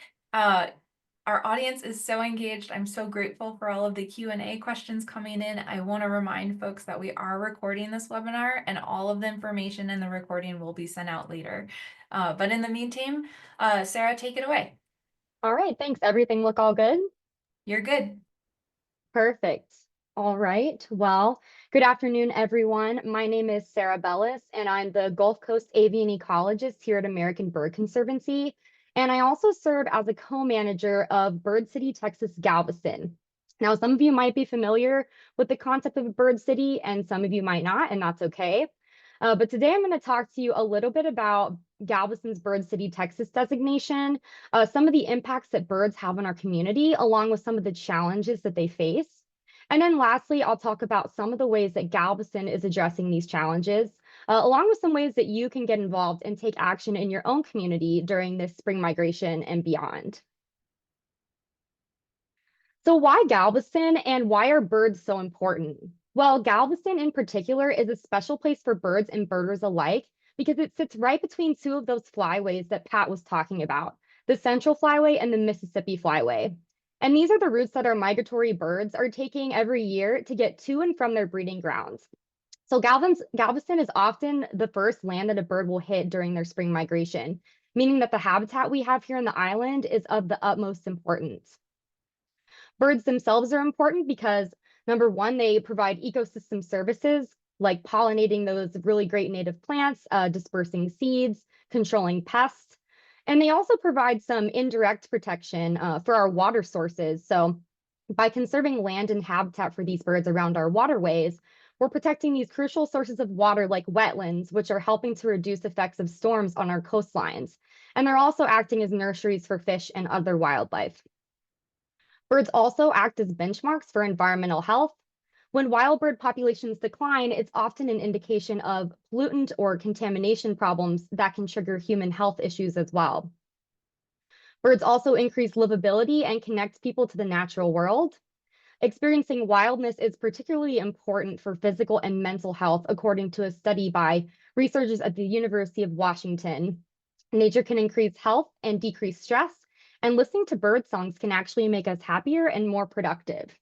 our audience is so engaged. I'm so grateful for all of the Q&A questions coming in. I want to remind folks that we are recording this webinar and all of the information in the recording will be sent out later. But in the meantime, Sarah, take it away. All right, thanks. Everything look all good? You're good. Perfect. All right. Well, good afternoon, everyone. My name is Sarah Bellis, and I'm the Gulf Coast Avian Ecologist here at American Bird Conservancy. And I also serve as a co-manager of Bird City, Texas, Galveston. Now, some of you might be familiar with the concept of a bird city, and some of you might not, and that's okay. But today I'm going to talk to you a little bit about Galveston's Bird City, Texas designation, some of the impacts that birds have on our community, along with some of the challenges that they face. And then lastly, I'll talk about some of the ways that Galveston is addressing these challenges, along with some ways that you can get involved and take action in your own community during this spring migration and beyond. So why Galveston, and why are birds so important? Well, Galveston in particular is a special place for birds and birders alike because it sits right between two of those flyways that Pat was talking about, the Central Flyway and the Mississippi Flyway. And these are the routes that our migratory birds are taking every year to get to and from their breeding grounds. So Galveston is often the first land that a bird will hit during their spring migration, meaning that the habitat we have here on the island is of the utmost importance. Birds themselves are important because, number one, they provide ecosystem services like pollinating those really great native plants, dispersing seeds, controlling pests. And they also provide some indirect protection for our water sources. So by conserving land and habitat for these birds around our waterways, we're protecting these crucial sources of water like wetlands, which are helping to reduce effects of storms on our coastlines. And they're also acting as nurseries for fish and other wildlife. Birds also act as benchmarks for environmental health. When wild bird populations decline, it's often an indication of pollutant or contamination problems that can trigger human health issues as well. Birds also increase livability and connect people to the natural world. Experiencing wildness is particularly important for physical and mental health, according to a study by researchers at the University of Washington. Nature can increase health and decrease stress, and listening to bird songs can actually make us happier and more productive.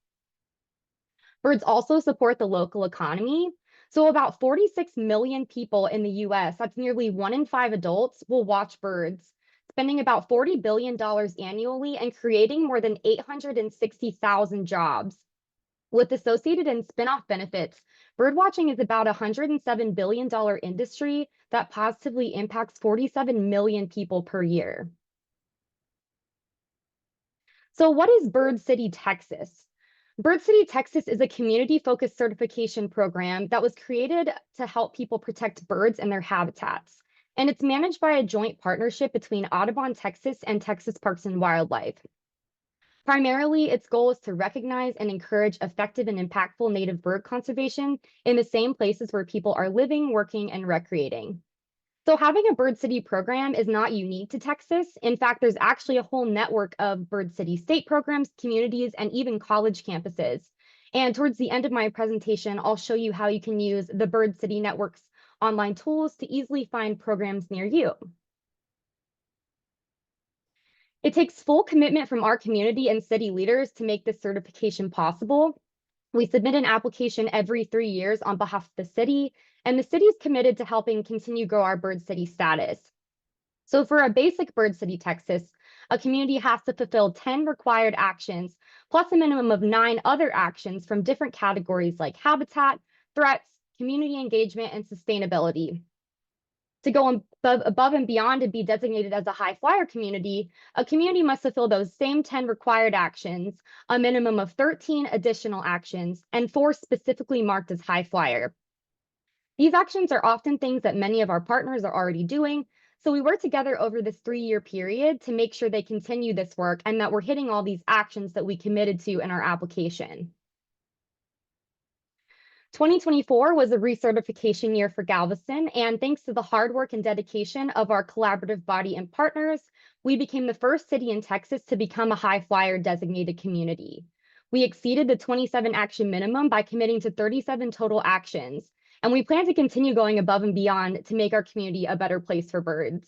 Birds also support the local economy. So about 46 million people in the US, that's nearly 1 in 5 adults, will watch birds, spending about $40 billion annually and creating more than 860,000 jobs. With associated and spin-off benefits, birdwatching is about a $107 billion industry that positively impacts 47 million people per year. So what is Bird City, Texas? Bird City, Texas is a community-focused certification program that was created to help people protect birds and their habitats. And it's managed by a joint partnership between Audubon, Texas and Texas Parks and Wildlife. Primarily, its goal is to recognize and encourage effective and impactful native bird conservation in the same places where people are living, working, and recreating. So having a Bird City program is not unique to Texas. In fact, there's actually a whole network of Bird City state programs, communities, and even college campuses. And towards the end of my presentation, I'll show you how you can use the Bird City Network's online tools to easily find programs near you. It takes full commitment from our community and city leaders to make this certification possible. We submit an application every 3 years on behalf of the city, and the city is committed to helping continue grow our bird city status. So for a basic bird city Texas, a community has to fulfill 10 required actions, plus a minimum of 9 other actions from different categories like habitat, threats, community engagement, and sustainability. To go above and beyond and be designated as a high flyer community, a community must fulfill those same 10 required actions, a minimum of 13 additional actions, and 4 specifically marked as high flyer. These actions are often things that many of our partners are already doing, so we work together over this 3-year period to make sure they continue this work and that we're hitting all these actions that we committed to in our application. 2024 was a recertification year for Galveston, and thanks to the hard work and dedication of our collaborative body and partners, we became the first city in Texas to become a high flyer designated community. We exceeded the 27 action minimum by committing to 37 total actions, and we plan to continue going above and beyond to make our community a better place for birds.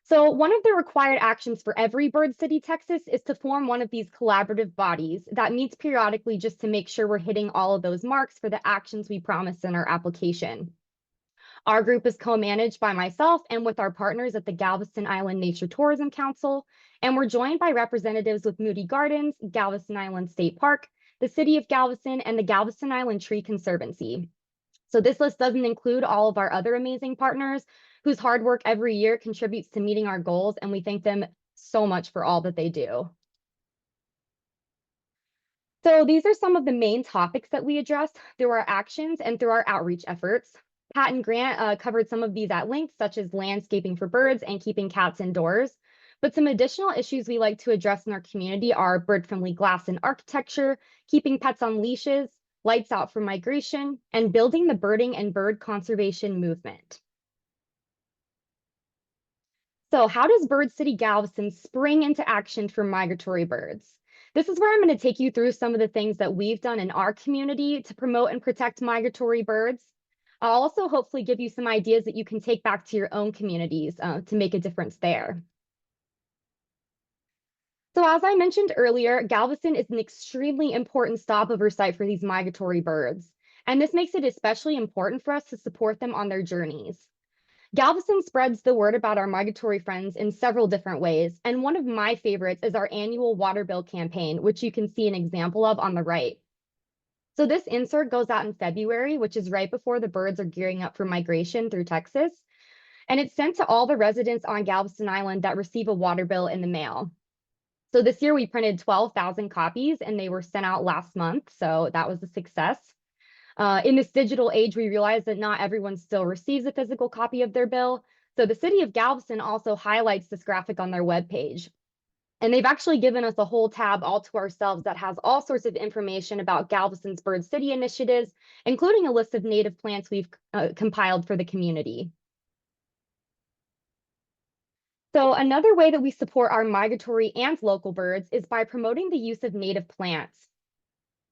So one of the required actions for every bird city Texas is to form one of these collaborative bodies that meets periodically just to make sure we're hitting all of those marks for the actions we promised in our application. Our group is co-managed by myself and with our partners at the Galveston Island Nature Tourism Council, and we're joined by representatives with Moody Gardens, Galveston Island State Park, the City of Galveston, and the Galveston Island Tree Conservancy. So this list doesn't include all of our other amazing partners whose hard work every year contributes to meeting our goals, and we thank them so much for all that they do. So these are some of the main topics that we addressed through our actions and through our outreach efforts. Pat and Grant covered some of these at length, such as landscaping for birds and keeping cats indoors. But some additional issues we like to address in our community are bird-friendly glass and architecture, keeping pets on leashes, lights out for migration, and building the birding and bird conservation movement. So how does Bird City Galveston spring into action for migratory birds? This is where I'm going to take you through some of the things that we've done in our community to promote and protect migratory birds. I'll also hopefully give you some ideas that you can take back to your own communities to make a difference there. So as I mentioned earlier, Galveston is an extremely important stopover site for these migratory birds, and this makes it especially important for us to support them on their journeys. Galveston spreads the word about our migratory friends in several different ways, and one of my favorites is our annual water bill campaign, which you can see an example of on the right. So this insert goes out in February, which is right before the birds are gearing up for migration through Texas, and it's sent to all the residents on Galveston Island that receive a water bill in the mail. So this year we printed 12,000 copies, and they were sent out last month, so that was a success. In this digital age, we realize that not everyone still receives a physical copy of their bill. So the City of Galveston also highlights this graphic on their webpage. And they've actually given us a whole tab all to ourselves that has all sorts of information about Galveston's Bird City initiatives, including a list of native plants we've compiled for the community. So another way that we support our migratory and local birds is by promoting the use of native plants.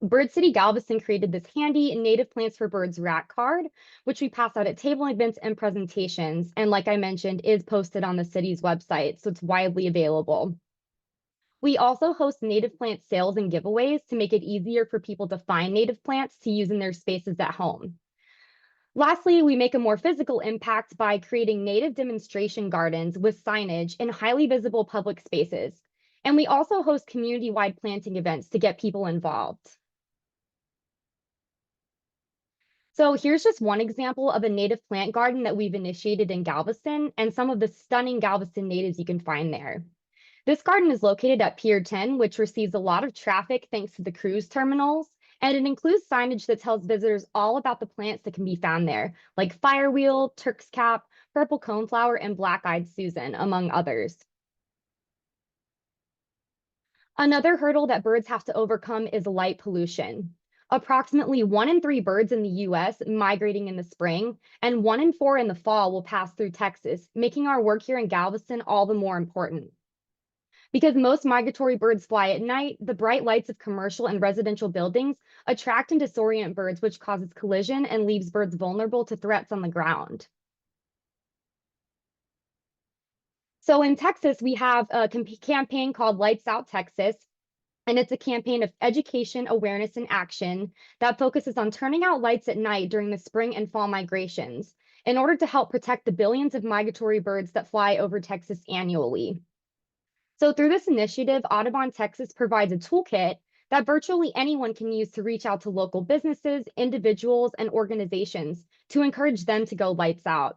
Bird City Galveston created this handy Native Plants for Birds rack card, which we pass out at table events and presentations, and like I mentioned, is posted on the city's website, so it's widely available. We also host native plant sales and giveaways to make it easier for people to find native plants to use in their spaces at home. Lastly, we make a more physical impact by creating native demonstration gardens with signage in highly visible public spaces. And we also host community-wide planting events to get people involved. So here's just one example of a native plant garden that we've initiated in Galveston and some of the stunning Galveston natives you can find there. This garden is located at Pier 10, which receives a lot of traffic thanks to the cruise terminals, and it includes signage that tells visitors all about the plants that can be found there, like firewheel, Turk's cap, purple coneflower, and black-eyed Susan, among others. Another hurdle that birds have to overcome is light pollution. Approximately 1 in 3 birds in the US migrating in the spring, and 1 in 4 in the fall will pass through Texas, making our work here in Galveston all the more important. Because most migratory birds fly at night, the bright lights of commercial and residential buildings attract and disorient birds, which causes collision and leaves birds vulnerable to threats on the ground. So in Texas, we have a campaign called Lights Out Texas, and it's a campaign of education, awareness, and action that focuses on turning out lights at night during the spring and fall migrations in order to help protect the billions of migratory birds that fly over Texas annually. So through this initiative, Audubon Texas provides a toolkit that virtually anyone can use to reach out to local businesses, individuals, and organizations to encourage them to go lights out.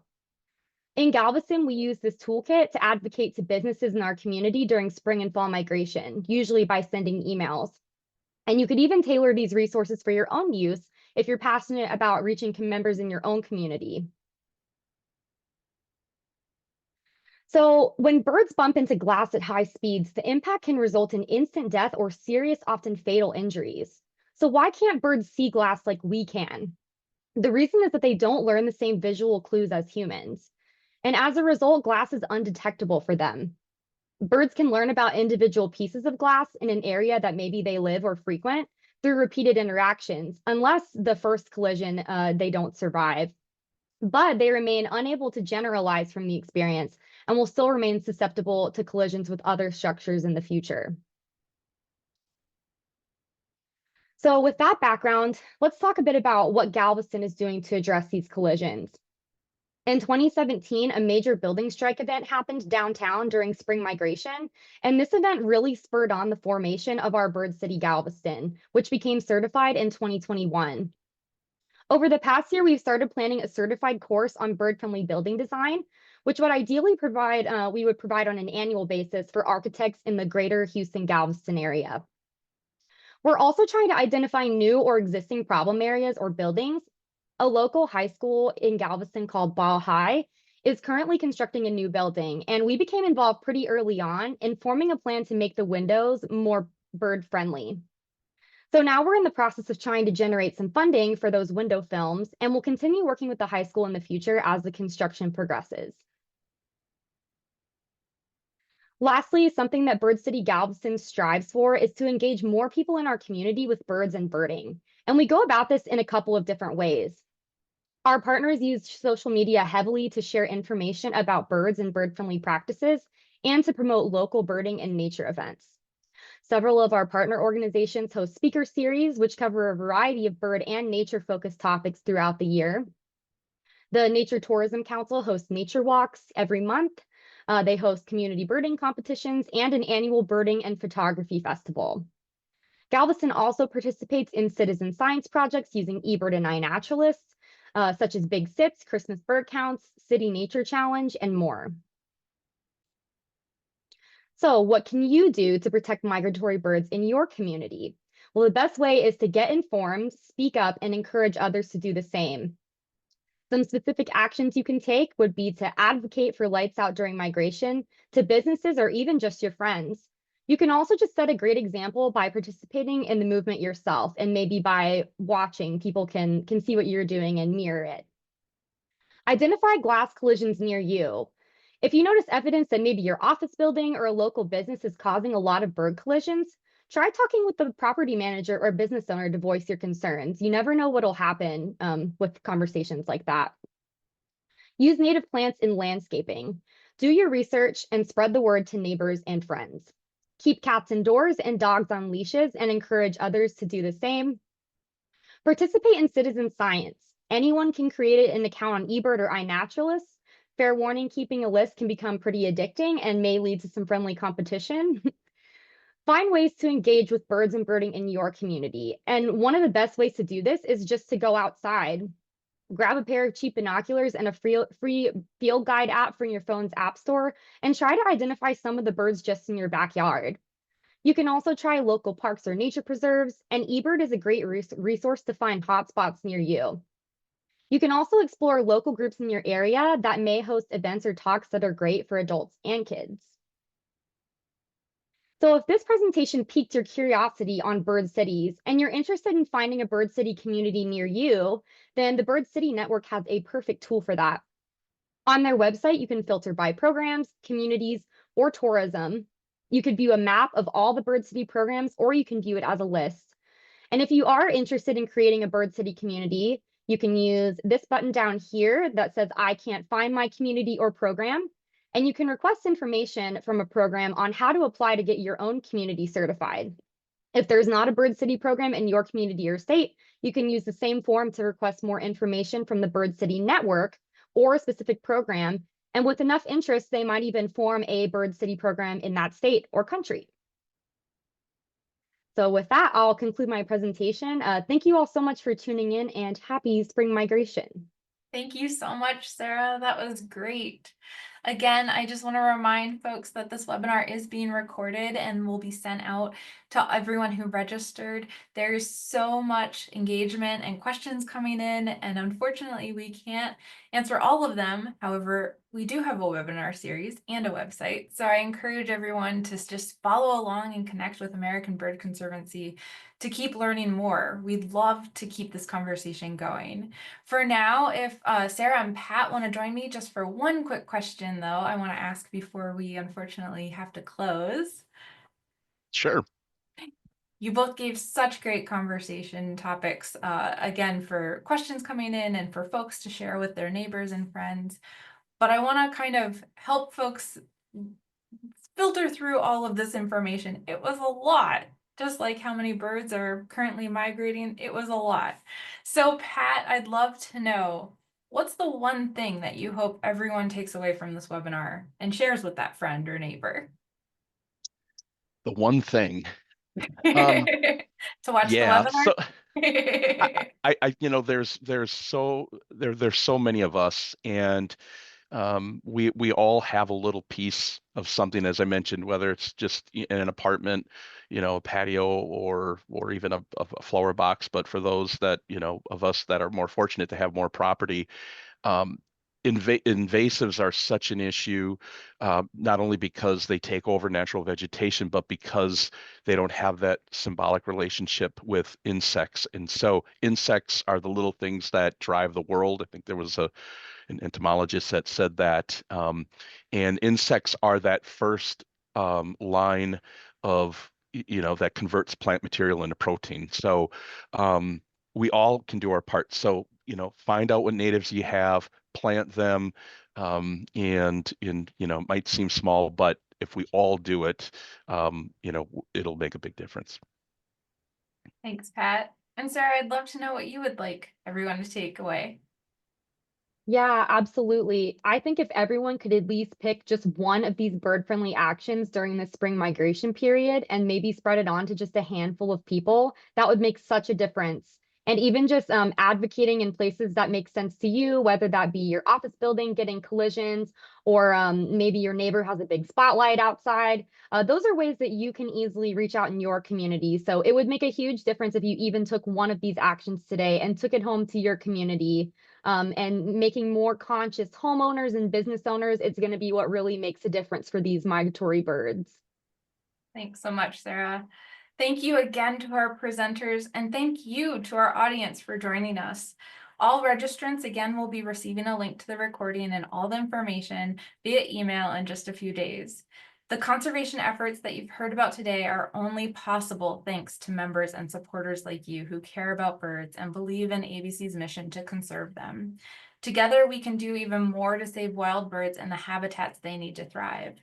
In Galveston, we use this toolkit to advocate to businesses in our community during spring and fall migration, usually by sending emails. And you could even tailor these resources for your own use if you're passionate about reaching members in your own community. So when birds bump into glass at high speeds, the impact can result in instant death or serious, often fatal injuries. So why can't birds see glass like we can? The reason is that they don't learn the same visual clues as humans. And as a result, glass is undetectable for them. Birds can learn about individual pieces of glass in an area that maybe they live or frequent through repeated interactions, unless the first collision they don't survive. But they remain unable to generalize from the experience and will still remain susceptible to collisions with other structures in the future. So with that background, let's talk a bit about what Galveston is doing to address these collisions. In 2017, a major building strike event happened downtown during spring migration, and this event really spurred on the formation of our Bird City Galveston, which became certified in 2021. Over the past year, we've started planning a certified course on bird-friendly building design, which would ideally we would provide on an annual basis for architects in the greater Houston-Galveston area. We're also trying to identify new or existing problem areas or buildings. A local high school in Galveston called Ball High is currently constructing a new building, and we became involved pretty early on in forming a plan to make the windows more bird-friendly. So now we're in the process of trying to generate some funding for those window films, and we'll continue working with the high school in the future as the construction progresses. Lastly, something that Bird City Galveston strives for is to engage more people in our community with birds and birding. And we go about this in a couple of different ways. Our partners use social media heavily to share information about birds and bird-friendly practices and to promote local birding and nature events. Several of our partner organizations host speaker series, which cover a variety of bird and nature-focused topics throughout the year. The Nature Tourism Council hosts nature walks every month. They host community birding competitions and an annual birding and photography festival. Galveston also participates in citizen science projects using eBird and iNaturalist, such as Big Sits, Christmas bird counts, City Nature Challenge, and more. So what can you do to protect migratory birds in your community? Well, the best way is to get informed, speak up, and encourage others to do the same. Some specific actions you can take would be to advocate for lights out during migration to businesses or even just your friends. You can also just set a great example by participating in the movement yourself, and maybe by watching, people can see what you're doing and mirror it. Identify glass collisions near you. If you notice evidence that maybe your office building or a local business is causing a lot of bird collisions, try talking with the property manager or business owner to voice your concerns. You never know what'll happen with conversations like that. Use native plants in landscaping. Do your research and spread the word to neighbors and friends. Keep cats indoors and dogs on leashes and encourage others to do the same. Participate in citizen science. Anyone can create an account on eBird or iNaturalist. Fair warning, keeping a list can become pretty addicting and may lead to some friendly competition. Find ways to engage with birds and birding in your community. And one of the best ways to do this is just to go outside. Grab a pair of cheap binoculars and a free field guide app from your phone's app store and try to identify some of the birds just in your backyard. You can also try local parks or nature preserves, and eBird is a great resource to find hotspots near you. You can also explore local groups in your area that may host events or talks that are great for adults and kids. So if this presentation piqued your curiosity on bird cities and you're interested in finding a bird city community near you, then the Bird City Network has a perfect tool for that. On their website, you can filter by programs, communities, or tourism. You could view a map of all the Bird City programs, or you can view it as a list. And if you are interested in creating a Bird City community, you can use this button down here that says, I can't find my community or program. And you can request information from a program on how to apply to get your own community certified. If there's not a Bird City program in your community or state, you can use the same form to request more information from the Bird City network or a specific program. And with enough interest, they might even form a Bird City program in that state or country. So with that, I'll conclude my presentation. Thank you all so much for tuning in, and happy spring migration. Thank you so much, Sarah. That was great. Again, I just want to remind folks that this webinar is being recorded and will be sent out to everyone who registered. There's so much engagement and questions coming in, and unfortunately, we can't answer all of them. However, we do have a webinar series and a website, so I encourage everyone to just follow along and connect with American Bird Conservancy to keep learning more. We'd love to keep this conversation going. For now, if Sarah and Pat want to join me just for one quick question, though, I want to ask before we unfortunately have to close. Sure. You both gave such great conversation topics, again, for questions coming in and for folks to share with their neighbors and friends. But I want to kind of help folks filter through all of this information. It was a lot. Just like how many birds are currently migrating, it was a lot. So Pat, I'd love to know, what's the one thing that you hope everyone takes away from this webinar and shares with that friend or neighbor? The one thing. To watch the Yeah. webinar? So there's so many of us, and we all have a little piece of something, as I mentioned, whether it's just in an apartment, a patio, or even a flower box. But for those that, of us that are more fortunate to have more property, um, invasives are such an issue, not only because they take over natural vegetation, but because they don't have that symbolic relationship with insects. And so insects are the little things that drive the world. I think there was an entomologist that said that. And insects are that first line of, that converts plant material into protein. So we all can do our part. So, find out what natives you have, plant them, and it might seem small, but if we all do it, it'll make a big difference. Thanks, Pat. And Sarah, I'd love to know what you would like everyone to take away. Yeah, absolutely. I think if everyone could at least pick just one of these bird-friendly actions during the spring migration period and maybe spread it on to just a handful of people, that would make such a difference. And even just advocating in places that make sense to you, whether that be your office building getting collisions, or maybe your neighbor has a big spotlight outside. Those are ways that you can easily reach out in your community. So it would make a huge difference if you even took one of these actions today and took it home to your community. And making more conscious homeowners and business owners, it's going to be what really makes a difference for these migratory birds. Thanks so much, Sarah. Thank you again to our presenters, and thank you to our audience for joining us. All registrants, again, will be receiving a link to the recording and all the information via email in just a few days. The conservation efforts that you've heard about today are only possible thanks to members and supporters like you who care about birds and believe in ABC's mission to conserve them. Together, we can do even more to save wild birds and the habitats they need to thrive.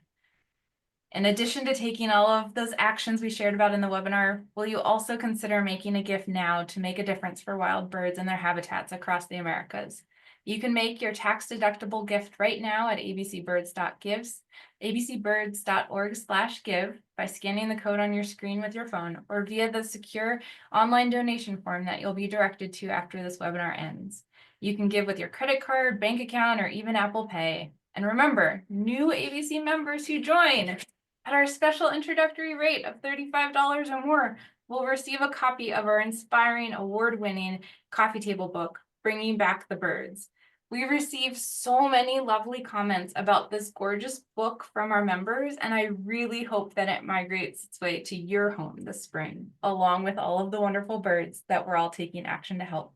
In addition to taking all of those actions we shared about in the webinar, will you also consider making a gift now to make a difference for wild birds and their habitats across the Americas? You can make your tax-deductible gift right now at abcbirds.gives, abcbirds.org/give by scanning the code on your screen with your phone or via the secure online donation form that you'll be directed to after this webinar ends. You can give with your credit card, bank account, or even Apple Pay. And remember, new ABC members who join at our special introductory rate of $35 or more will receive a copy of our inspiring, award-winning coffee table book, Bringing Back the Birds. We received so many lovely comments about this gorgeous book from our members, and I really hope that it migrates its way to your home this spring, along with all of the wonderful birds that we're all taking action to help.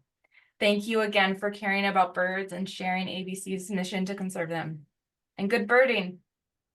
Thank you again for caring about birds and sharing ABC's mission to conserve them. And good birding.